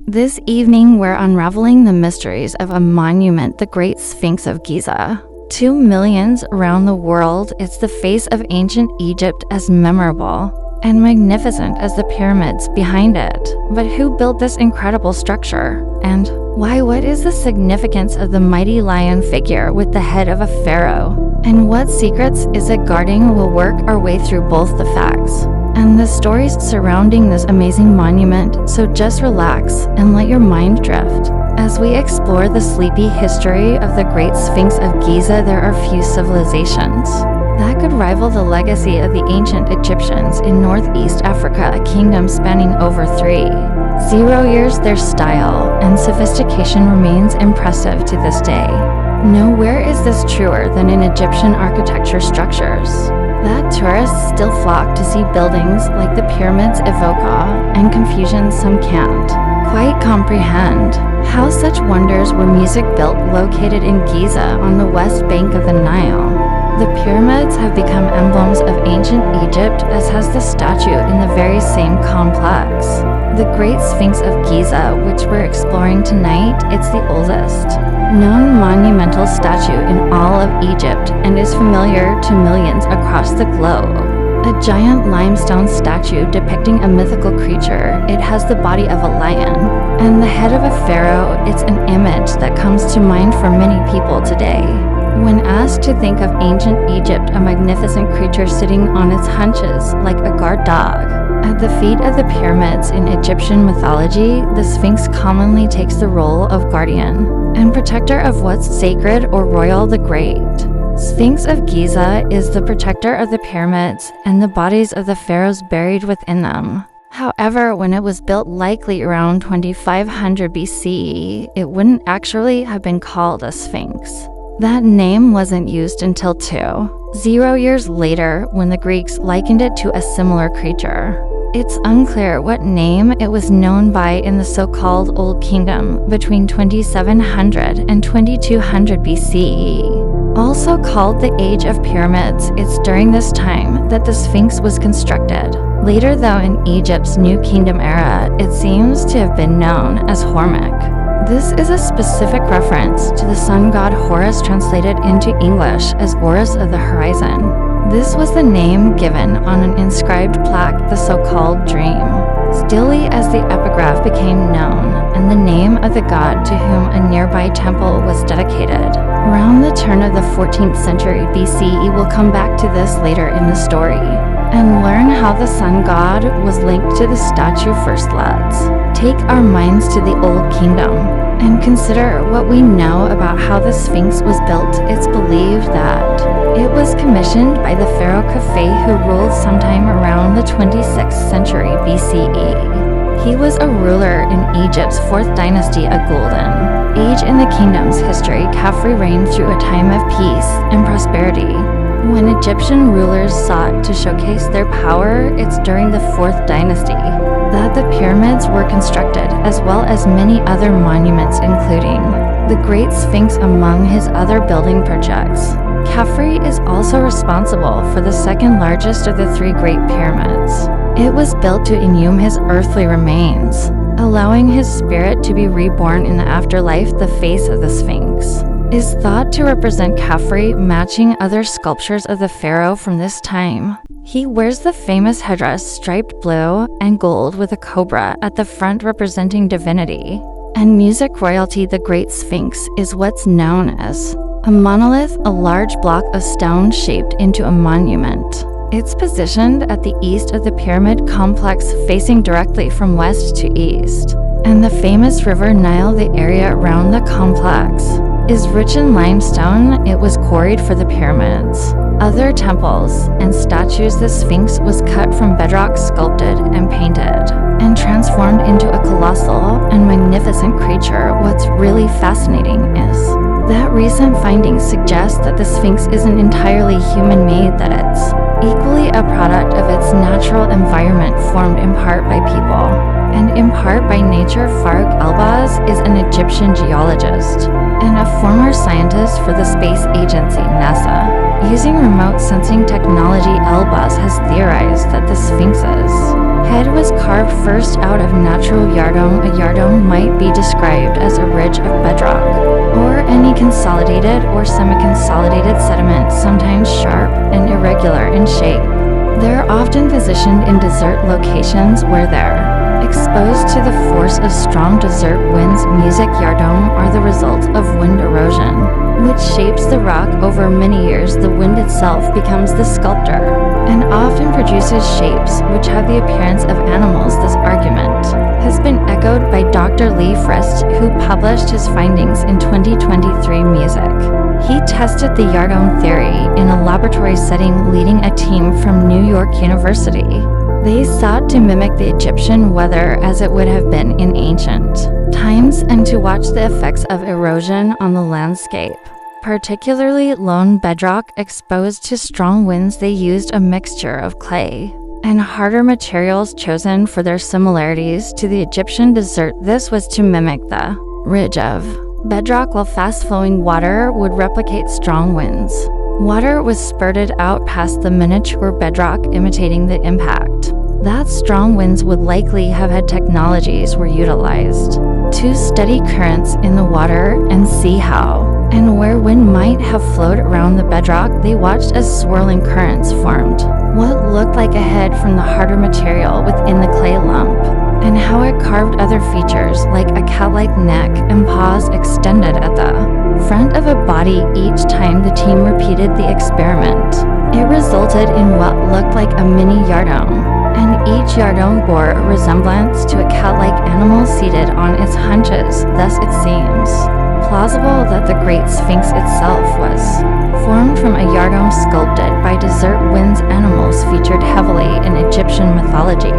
This evening, we're unraveling the mysteries of a monument, the Great Sphinx of Giza. To millions around the world, it's the face of ancient Egypt, as memorable and magnificent as the pyramids behind it. But who built this incredible structure? And why? What is the significance of the mighty lion figure with the head of a pharaoh? And what secrets is it guarding? We'll work our way through both the facts and the stories surrounding this amazing monument, so just relax and let your mind drift. As we explore the sleepy history of the Great Sphinx of Giza, there are few civilizations that could rival the legacy of the ancient Egyptians in Northeast Africa, a kingdom spanning over 3,000 years. Their style and sophistication remains impressive to this day. Nowhere is this truer than in Egyptian architecture structures that tourists still flock to see. Buildings like the pyramids evoke awe and confusion some can't quite comprehend. How such wonders were music built located in Giza on the west bank of the Nile. The pyramids have become emblems of ancient Egypt, as has the statue in the very same complex. The Great Sphinx of Giza, which we're exploring tonight, it's the oldest known monumental statue in all of Egypt and is familiar to millions across the globe. A giant limestone statue depicting a mythical creature. It has the body of a lion and the head of a pharaoh. It's an image that comes to mind for many people today. When asked to think of ancient Egypt, a magnificent creature sitting on its haunches like a guard dog. At the feet of the pyramids in Egyptian mythology, the Sphinx commonly takes the role of guardian and protector of what's sacred or royal. The Great Sphinx of Giza is the protector of the pyramids and the bodies of the pharaohs buried within them. However, when it was built, likely around 2500 BC, it wouldn't actually have been called a sphinx. That name wasn't used until 2,000 years later, when the Greeks likened it to a similar creature. It's unclear what name it was known by in the so-called Old Kingdom between 2700 and 2200 BCE. Also called the Age of Pyramids, it's during this time that the Sphinx was constructed. Later, though, in Egypt's New Kingdom era, it seems to have been known as Hormuk. This is a specific reference to the sun god Horus, translated into English as Horus of the Horizon. This was the name given on an inscribed plaque, the so-called Dream. Steadily as the epigraph became known, and the name of the god to whom a nearby temple was dedicated. Around the turn of the 14th century BCE, we'll come back to this later in the story, and learn how the sun god was linked to the statue. First, let's take our minds to the Old Kingdom and consider what we know about how the Sphinx was built. It's believed that it was commissioned by the pharaoh Khufu, who ruled sometime around the 26th century BCE. He was a ruler in Egypt's 4th dynasty, a golden age in the kingdom's history. Khufu reigned through a time of peace and prosperity. When Egyptian rulers sought to showcase their power, it's during the 4th dynasty that the pyramids were constructed, as well as many other monuments, including the Great Sphinx among his other building projects. Khufu is also responsible for the second largest of the 3 Great Pyramids. It was built to inhume his earthly remains, allowing his spirit to be reborn in the afterlife. The face of the Sphinx is thought to represent Khufu, matching other sculptures of the pharaoh from this time. He wears the famous headdress striped blue and gold with a cobra at the front representing divinity and music royalty. The Great Sphinx is what's known as a monolith, a large block of stone shaped into a monument. It's positioned at the east of the pyramid complex, facing directly from west to east. And the famous river Nile, the area around the complex, is rich in limestone. It was quarried for the pyramids, other temples, and statues. The Sphinx was cut from bedrock, sculpted and painted, and transformed into a colossal and magnificent creature. What's really fascinating is that recent findings suggest that the Sphinx isn't entirely human-made, that it's equally a product of its natural environment, formed in part by people and in part by nature. Farouk Elbaz is an Egyptian geologist and a former scientist for the space agency NASA. Using remote sensing technology, Elbaz has theorized that the Sphinx's Head was carved first out of natural yardome. A yardome might be described as a ridge of bedrock, or any consolidated or semi-consolidated sediment, sometimes sharp and irregular in shape. They're often positioned in desert locations where they're exposed to the force of strong desert winds. Music yardome are the result of wind erosion, which shapes the rock over many years. The wind itself becomes the sculptor and often produces shapes which have the appearance of animals. This argument has been echoed by Dr. Lee Frist, who published his findings in 2023 Music. He tested the yardome theory in a laboratory setting, leading a team from New York University. They sought to mimic the Egyptian weather as it would have been in ancient times and to watch the effects of erosion on the landscape. Particularly lone bedrock exposed to strong winds, they used a mixture of clay and harder materials chosen for their similarities to the Egyptian desert. This was to mimic the ridge of bedrock, while fast-flowing water would replicate strong winds. Water was spurted out past the miniature bedrock, imitating the impact. That strong winds would likely have had technologies were utilized to study currents in the water and see how and where wind might have flowed around the bedrock. They watched as swirling currents formed what looked like a head from the harder material within the clay lump, and how it carved other features like a cat-like neck and paws extended at the front of a body. Each time the team repeated the experiment, it resulted in what looked like a mini yardome, and each yardome bore a resemblance to a cat-like animal seated on its haunches. Thus it seems plausible that the Great Sphinx itself was formed from a yardome sculpted by desert winds. Animals featured heavily in Egyptian mythology,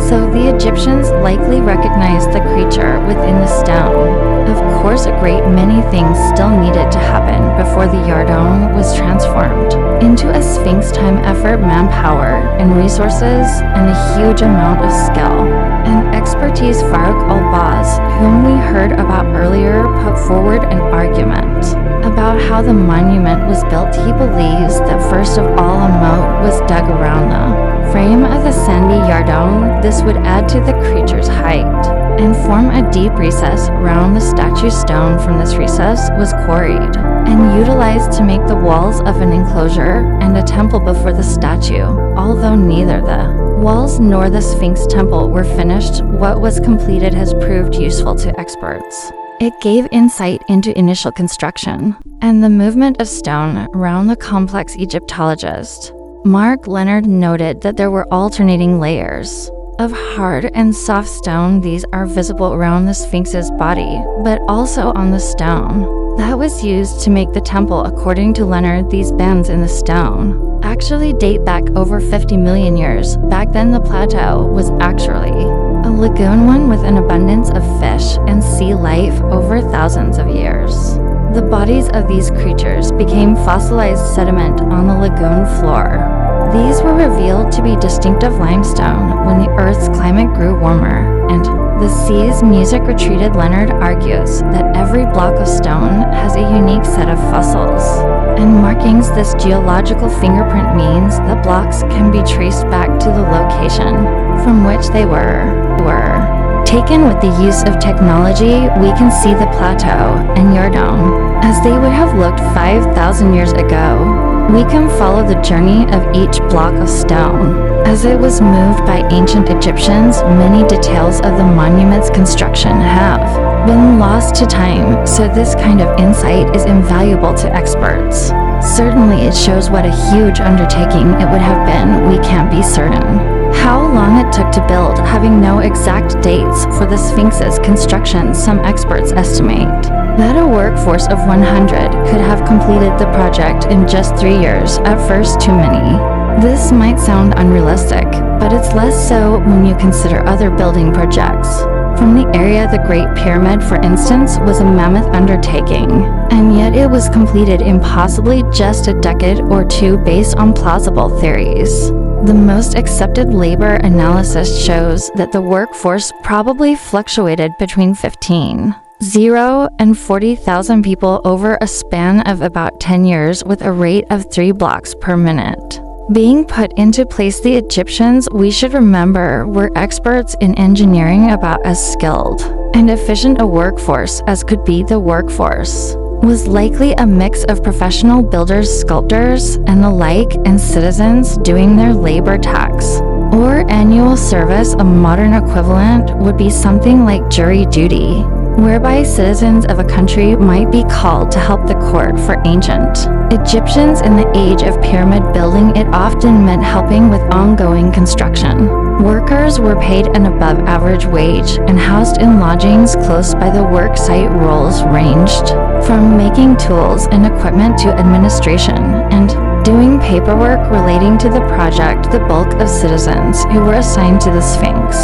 so the Egyptians likely recognized the creature within the stone. Of course, a great many things still needed to happen before the yardome was transformed into a Sphinx-time effort. Manpower and resources and a huge amount of skill and expertise. Farouk al-Baz, whom we heard about earlier, put forward an argument about how the monument was built. He believes that first of all a moat was dug around the frame of the sandy yardome. This would add to the creature's height and form a deep recess round the statue. Stone from this recess was quarried and utilized to make the walls of an enclosure and a temple before the statue. Although neither the walls nor the Sphinx temple were finished, what was completed has proved useful to experts. It gave insight into initial construction and the movement of stone around the complex. Egyptologist Mark Leonard noted that there were alternating layers of hard and soft stone. These are visible around the Sphinx's body, but also on the stone that was used to make the temple. According to Leonard, these bends in the stone actually date back over 50 million years. Back then, the plateau was actually a lagoon, one with an abundance of fish and sea life over thousands of years. The bodies of these creatures became fossilized sediment on the lagoon floor. These were revealed to be distinctive limestone when the Earth's climate grew warmer and the sea's music retreated. Leonard argues that every block of stone has a unique set of fossils and markings. This geological fingerprint means that blocks can be traced back to the location from which they were taken. With the use of technology, we can see the plateau and yardome as they would have looked 5,000 years ago. We can follow the journey of each block of stone as it was moved by ancient Egyptians. Many details of the monument's construction have been lost to time, so this kind of insight is invaluable to experts. Certainly it shows what a huge undertaking it would have been. We can't be certain how long it took to build, having no exact dates for the Sphinx's construction. Some experts estimate that a workforce of 100 could have completed the project in just 3 years. At first, too many. This might sound unrealistic, but it's less so when you consider other building projects from the area. The Great Pyramid, for instance, was a mammoth undertaking, and yet it was completed in possibly just a decade or two based on plausible theories. The most accepted labor analysis shows that the workforce probably fluctuated between 15,000 and 40,000 people over a span of about 10 years with a rate of 3 blocks per minute. Being put into place, the Egyptians, we should remember, were experts in engineering, about as skilled and efficient a workforce as could be. The workforce was likely a mix of professional builders, sculptors, and the like, and citizens doing their labor tax or annual service. A modern equivalent would be something like jury duty, whereby citizens of a country might be called to help the court. For ancient Egyptians in the age of pyramid building, it often meant helping with ongoing construction. Workers were paid an above average wage and housed in lodgings close by the work site. Roles ranged from making tools and equipment to administration and doing paperwork relating to the project. The bulk of citizens who were assigned to the Sphinx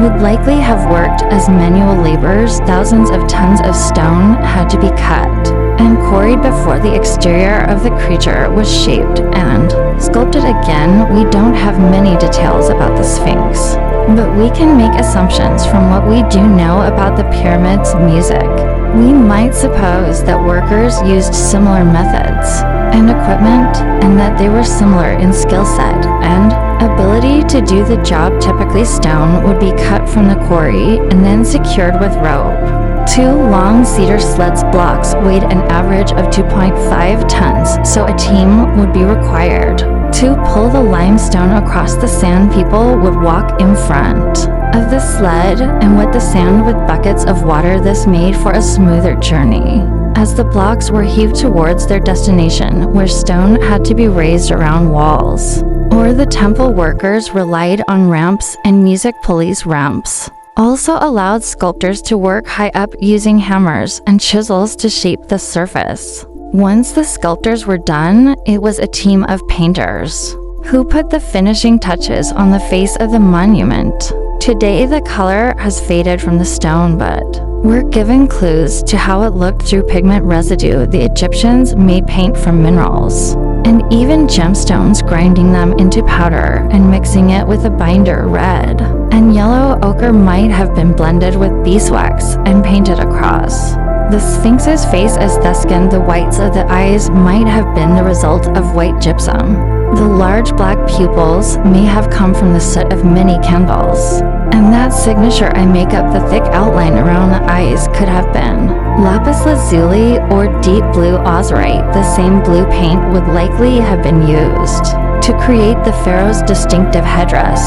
would likely have worked as manual laborers. Thousands of tons of stone had to be cut and quarried before the exterior of the creature was shaped and sculpted. Again, we don't have many details about the Sphinx, but we can make assumptions from what we do know about the pyramid's music. We might suppose that workers used similar methods and equipment, and that they were similar in skill set and ability to do the job. Typically, stone would be cut from the quarry and then secured with rope. Two long cedar sleds blocks weighed an average of 2.5 tons, so a team would be required to pull the limestone across the sand. People would walk in front of the sled and wet the sand with buckets of water. This made for a smoother journey, as the blocks were heaved towards their destination, where stone had to be raised around walls. Or the temple workers relied on ramps and music pulleys. Ramps also allowed sculptors to work high up using hammers and chisels to shape the surface. Once the sculptors were done, it was a team of painters who put the finishing touches on the face of the monument. Today, the color has faded from the stone, but we're given clues to how it looked through pigment residue. The Egyptians made paint from minerals and even gemstones, grinding them into powder and mixing it with a binder. Red and yellow ochre might have been blended with beeswax and painted across the Sphinx's face as theskin. The whites of the eyes might have been the result of white gypsum. The large black pupils may have come from the soot of many candles, and that signature I make up the thick outline around the eyes could have been lapis lazuli or deep blue ozurite. The same blue paint would likely have been used to create the pharaoh's distinctive headdress,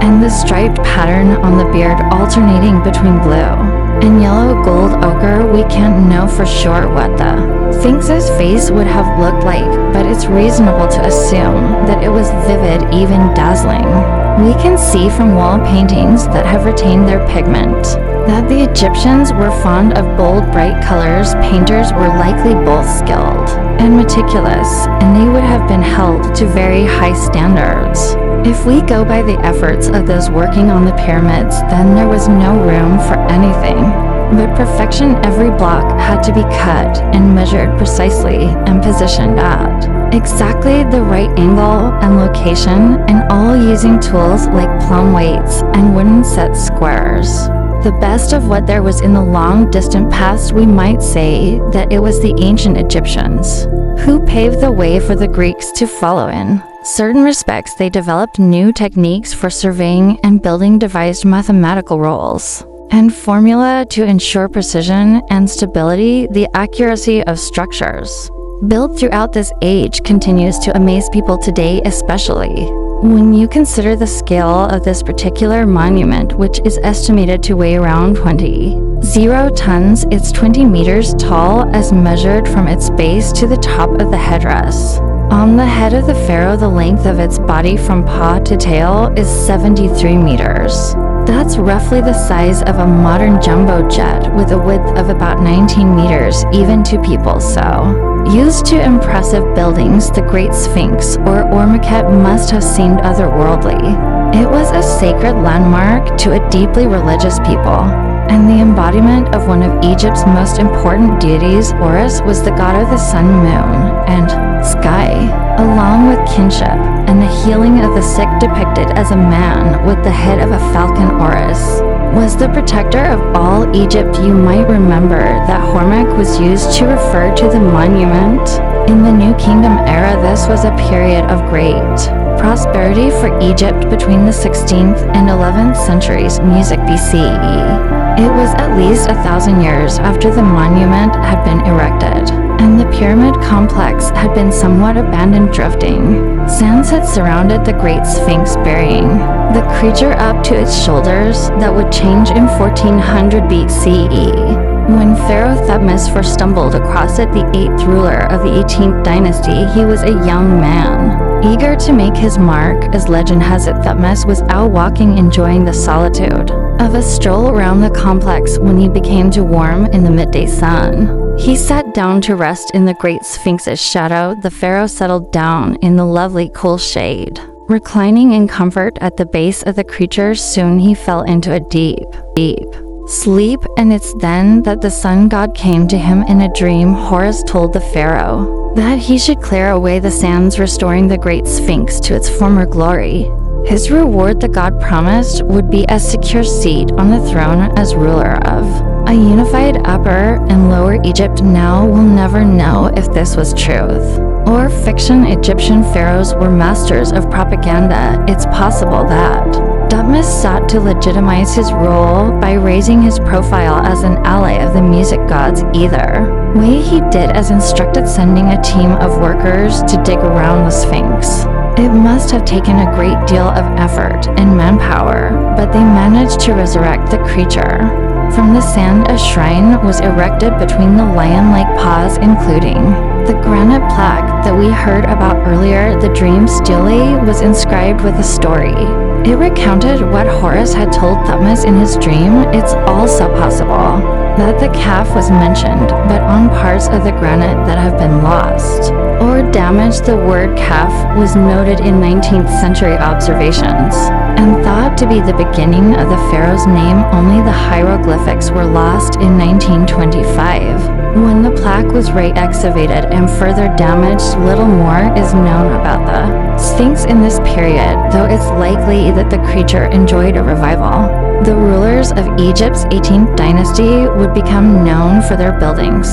and the striped pattern on the beard alternating between blue and yellow gold ochre. We can't know for sure what the Sphinx's face would have looked like, but it's reasonable to assume that it was vivid, even dazzling. We can see from wall paintings that have retained their pigment that the Egyptians were fond of bold, bright colors. Painters were likely both skilled and meticulous, and they would have been held to very high standards. If we go by the efforts of those working on the pyramids, then there was no room for anything but perfection. Every block had to be cut and measured precisely and positioned at exactly the right angle and location, and all using tools like plumb weights and wooden set squares. The best of what there was in the long distant past. We might say that it was the ancient Egyptians who paved the way for the Greeks to follow. In certain respects, they developed new techniques for surveying and building, devised mathematical rules and formula to ensure precision and stability. The accuracy of structures built throughout this age continues to amaze people today, especially when you consider the scale of this particular monument, which is estimated to weigh around 20 tons. It's 20 meters tall as measured from its base to the top of the headdress. On the head of the pharaoh, the length of its body from paw to tail is 73 meters. That's roughly the size of a modern jumbo jet, with a width of about 19 meters, even to people so used to impressive buildings. The Great Sphinx, or Ormaquette, must have seemed otherworldly. It was a sacred landmark to a deeply religious people, and the embodiment of one of Egypt's most important deities. Horus was the god of the sun, moon, and sky, along with kinship and the healing of the sick, depicted as a man with the head of a falcon. Horus was the protector of all Egypt. You might remember that Hormak was used to refer to the monument in the New Kingdom era. This was a period of great prosperity for Egypt between the 16th and 11th centuries music BCE. It was at least 1,000 years after the monument had been erected, and the pyramid complex had been somewhat abandoned drifting. Sands had surrounded the Great Sphinx, burying the creature up to its shoulders that would change in 1400 BCE. When Pharaoh Thutmose first stumbled across it, the 8th ruler of the 18th dynasty, he was a young man, eager to make his mark. As legend has it, Thutmose was out walking, enjoying the solitude of a stroll around the complex when he became too warm in the midday sun. He sat down to rest in the Great Sphinx's shadow. The pharaoh settled down in the lovely cool shade. Reclining in comfort at the base of the creature, soon he fell into a deep sleep, and it's then that the sun god came to him in a dream. Horus told the pharaoh that he should clear away the sands, restoring the Great Sphinx to its former glory. His reward, the god promised, would be a secure seat on the throne as ruler of a unified Upper and Lower Egypt. Now we'll never know if this was truth or fiction. Egyptian pharaohs were masters of propaganda. It's possible that Thutmose sought to legitimize his role by raising his profile as an ally of the music gods. Either way he did as instructed, sending a team of workers to dig around the Sphinx. It must have taken a great deal of effort and manpower, but they managed to resurrect the creature. From the sand, a shrine was erected between the lion-like paws, including the granite plaque that we heard about earlier. The dream stele was inscribed with a story. It recounted what Horus had told Thutmose in his dream. It's also possible that the calf was mentioned, but on parts of the granite that have been lost or damaged. The word calf was noted in 19th century observations and thought to be the beginning of the pharaoh's name. Only the hieroglyphics were lost in 1925. When the plaque was re-excavated and further damaged, little more is known about the Sphinx in this period, though it's likely that the creature enjoyed a revival. The rulers of Egypt's 18th dynasty would become known for their buildings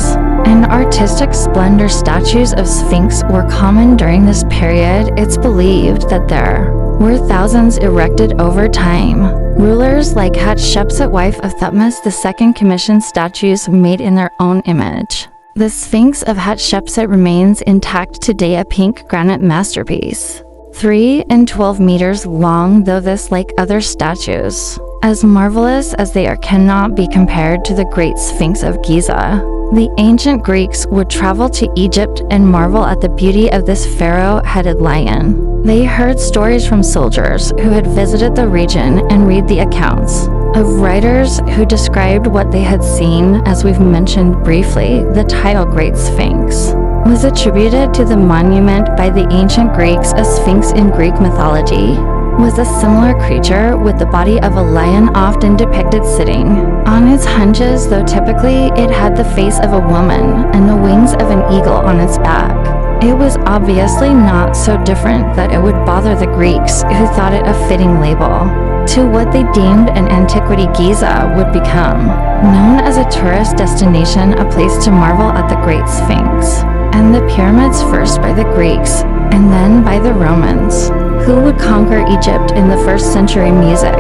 and artistic splendor. Statues of Sphinx were common during this period. It's believed that there were thousands erected over time. Rulers like Hatshepsut, wife of Thutmose II, commissioned statues made in their own image. The Sphinx of Hatshepsut remains intact today, a pink granite masterpiece, 3 and 12 meters long. Though this, like other statues, as marvelous as they are, cannot be compared to the Great Sphinx of Giza. The ancient Greeks would travel to Egypt and marvel at the beauty of this pharaoh-headed lion. They heard stories from soldiers who had visited the region and read the accounts of writers who described what they had seen. As we've mentioned briefly, the title Great Sphinx was attributed to the monument by the ancient Greeks. A sphinx in Greek mythology was a similar creature with the body of a lion, often depicted sitting on its haunches, though typically it had the face of a woman and the wings of an eagle on its back. It was obviously not so different that it would bother the Greeks, who thought it a fitting label to what they deemed an antiquity. Giza would become known as a tourist destination, a place to marvel at the Great Sphinx and the pyramids, first by the Greeks and then by the Romans, who would conquer Egypt in the 1st century. Music.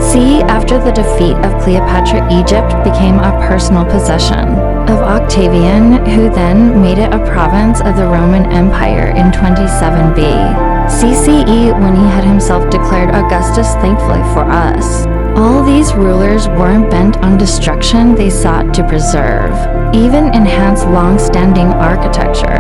See, after the defeat of Cleopatra, Egypt became a personal possession of Octavian, who then made it a province of the Roman Empire in 27 CCE, when he had himself declared Augustus. Thankfully for us, all these rulers weren't bent on destruction. They sought to preserve, even enhance long-standing architecture.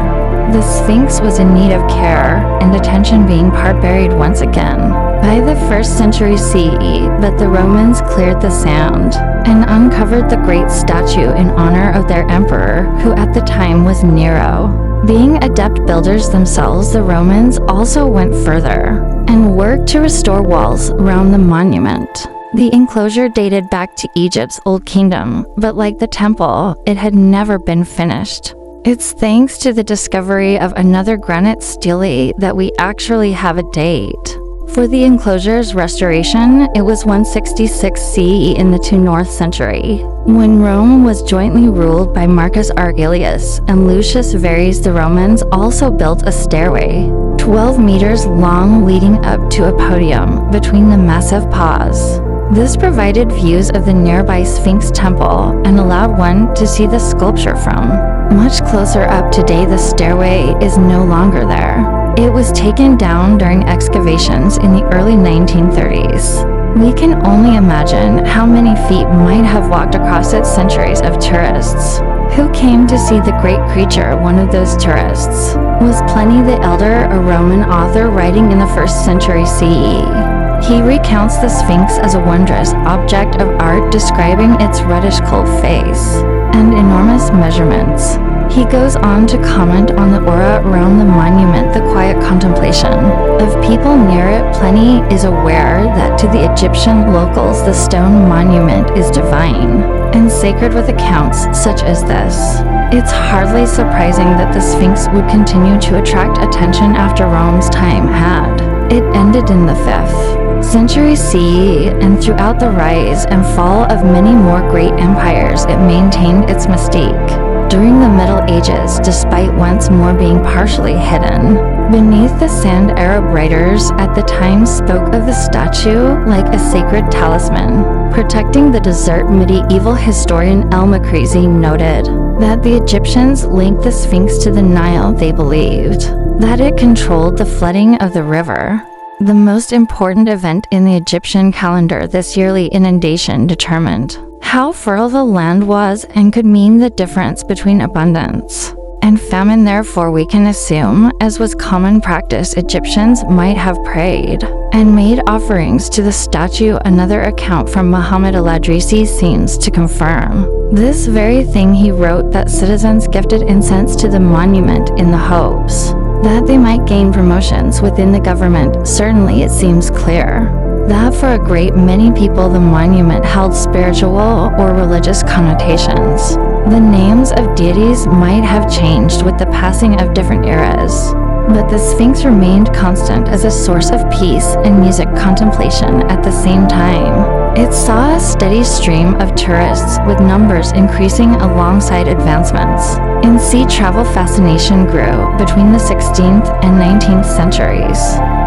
The Sphinx was in need of care and attention, being part buried once again by the 1st century CE, but the Romans cleared the sand and uncovered the great statue in honor of their emperor, who at the time was Nero. Being adept builders themselves, the Romans also went further and worked to restore walls around the monument. The enclosure dated back to Egypt's Old Kingdom, but like the temple, it had never been finished. It's thanks to the discovery of another granite stele that we actually have a date for the enclosure's restoration. It was 166 CE in the 2nd century, when Rome was jointly ruled by Marcus Aurelius and Lucius Verres. The Romans also built a stairway 12 meters long, leading up to a podium between the massive paws. This provided views of the nearby Sphinx temple and allowed one to see the sculpture from much closer up. Today, the stairway is no longer there. It was taken down during excavations in the early 1930s. We can only imagine how many feet might have walked across it. Centuries of tourists who came to see the great creature. One of those tourists was Pliny the Elder, a Roman author writing in the 1st century CE. He recounts the Sphinx as a wondrous object of art, describing its reddish cold face and enormous measurements. He goes on to comment on the aura around the monument, the quiet contemplation of people near it. Pliny is aware that to the Egyptian locals, the stone monument is divine and sacred, with accounts such as this. It's hardly surprising that the Sphinx would continue to attract attention after Rome's time had. It ended in the 5th century CE, and throughout the rise and fall of many more great empires, it maintained its mystique. During the Middle Ages, despite once more being partially hidden beneath the sand, Arab writers at the time spoke of the statue like a sacred talisman, protecting the desert. Medieval historian El-Makrizi noted that the Egyptians linked the Sphinx to the Nile. They believed that it controlled the flooding of the river. The most important event in the Egyptian calendar, this yearly inundation, determined how fertile the land was and could mean the difference between abundance and famine. Therefore, we can assume, as was common practice, Egyptians might have prayed and made offerings to the statue. Another account from Muhammad al-Adrisi seems to confirm this very thing. He wrote that citizens gifted incense to the monument in the hopes that they might gain promotions within the government. Certainly, it seems clear that for a great many people the monument held spiritual or religious connotations. The names of deities might have changed with the passing of different eras, but the Sphinx remained constant as a source of peace and music contemplation. At the same time, it saw a steady stream of tourists, with numbers increasing alongside advancements in sea travel. Fascination grew between the 16th and 19th centuries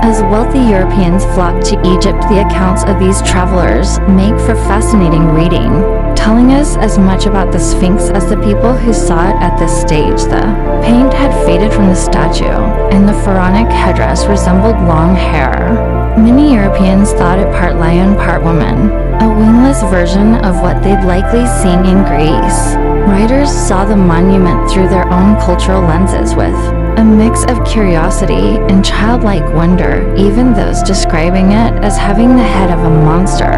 as wealthy Europeans flocked to Egypt. The accounts of these travelers make for fascinating reading, telling us as much about the Sphinx as the people who saw it. At this stage, the paint had faded from the statue, and the pharaonic headdress resembled long hair. Many Europeans thought it part lion, part woman, a wingless version of what they'd likely seen in Greece. Writers saw the monument through their own cultural lenses, with a mix of curiosity and childlike wonder. Even those describing it as having the head of a monster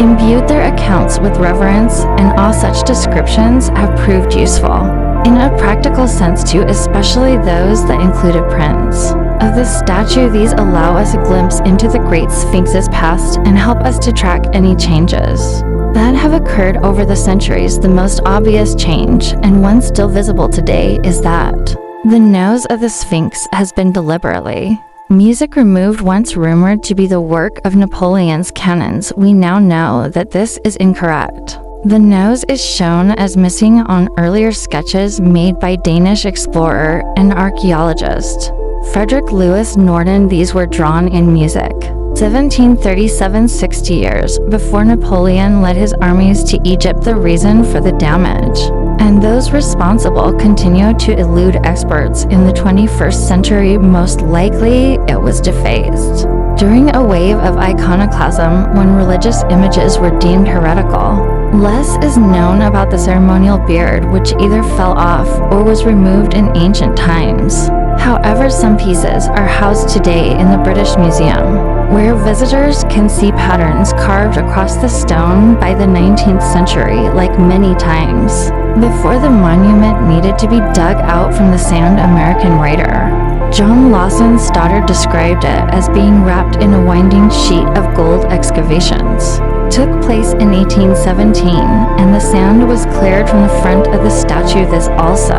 imbued their accounts with reverence and awe. Such descriptions have proved useful in a practical sense too, especially those that included prints of the statue. These allow us a glimpse into the Great Sphinx's past and help us to track any changes that have occurred over the centuries. The most obvious change, and one still visible today, is that the nose of the Sphinx has been deliberately music removed. Once rumored to be the work of Napoleon's cannons, we now know that this is incorrect. The nose is shown as missing on earlier sketches made by Danish explorer and archaeologist Frederick Louis Norden. These were drawn in music 1737, 60 years before Napoleon led his armies to Egypt. The reason for the damage and those responsible continue to elude experts in the 21st century. Most likely, it was defaced during a wave of iconoclasm when religious images were deemed heretical. Less is known about the ceremonial beard, which either fell off or was removed in ancient times. However, some pieces are housed today in the British Museum, where visitors can see patterns carved across the stone by the 19th century. Like many times before, the monument needed to be dug out from the sand. American writer John Lawson Stoddard described it as being wrapped in a winding sheet of gold. Excavations took place in 1817, and the sand was cleared from the front of the statue. This also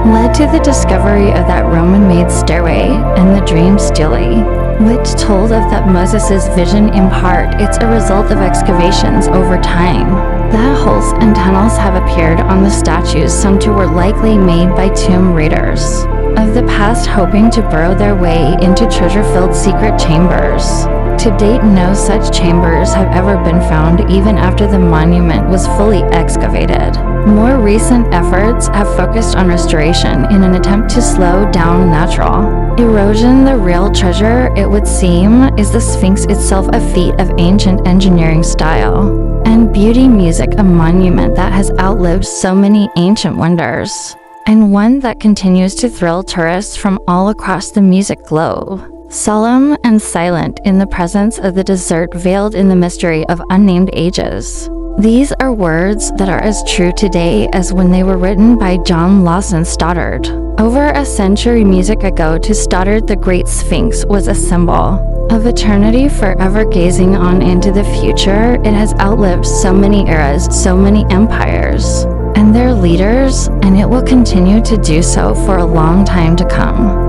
led to the discovery of that Roman-made stairway and the dream stele, which told of that Moses' vision in part. It's a result of excavations over time that holes and tunnels have appeared on the statues. Some too were likely made by tomb raiders of the past hoping to burrow their way into treasure-filled secret chambers. To date, no such chambers have ever been found even after the monument was fully excavated. More recent efforts have focused on restoration in an attempt to slow down natural erosion. The real treasure, it would seem, is the Sphinx itself, a feat of ancient engineering style and beauty music, a monument that has outlived so many ancient wonders, and one that continues to thrill tourists from all across the music globe. Solemn and silent in the presence of the desert, veiled in the mystery of unnamed ages. These are words that are as true today as when they were written by John Lawson Stoddard. Over a century music ago, to Stoddard, the Great Sphinx was a symbol of eternity, forever gazing on into the future. It has outlived so many eras, so many empires, and their leaders, and it will continue to do so for a long time to come.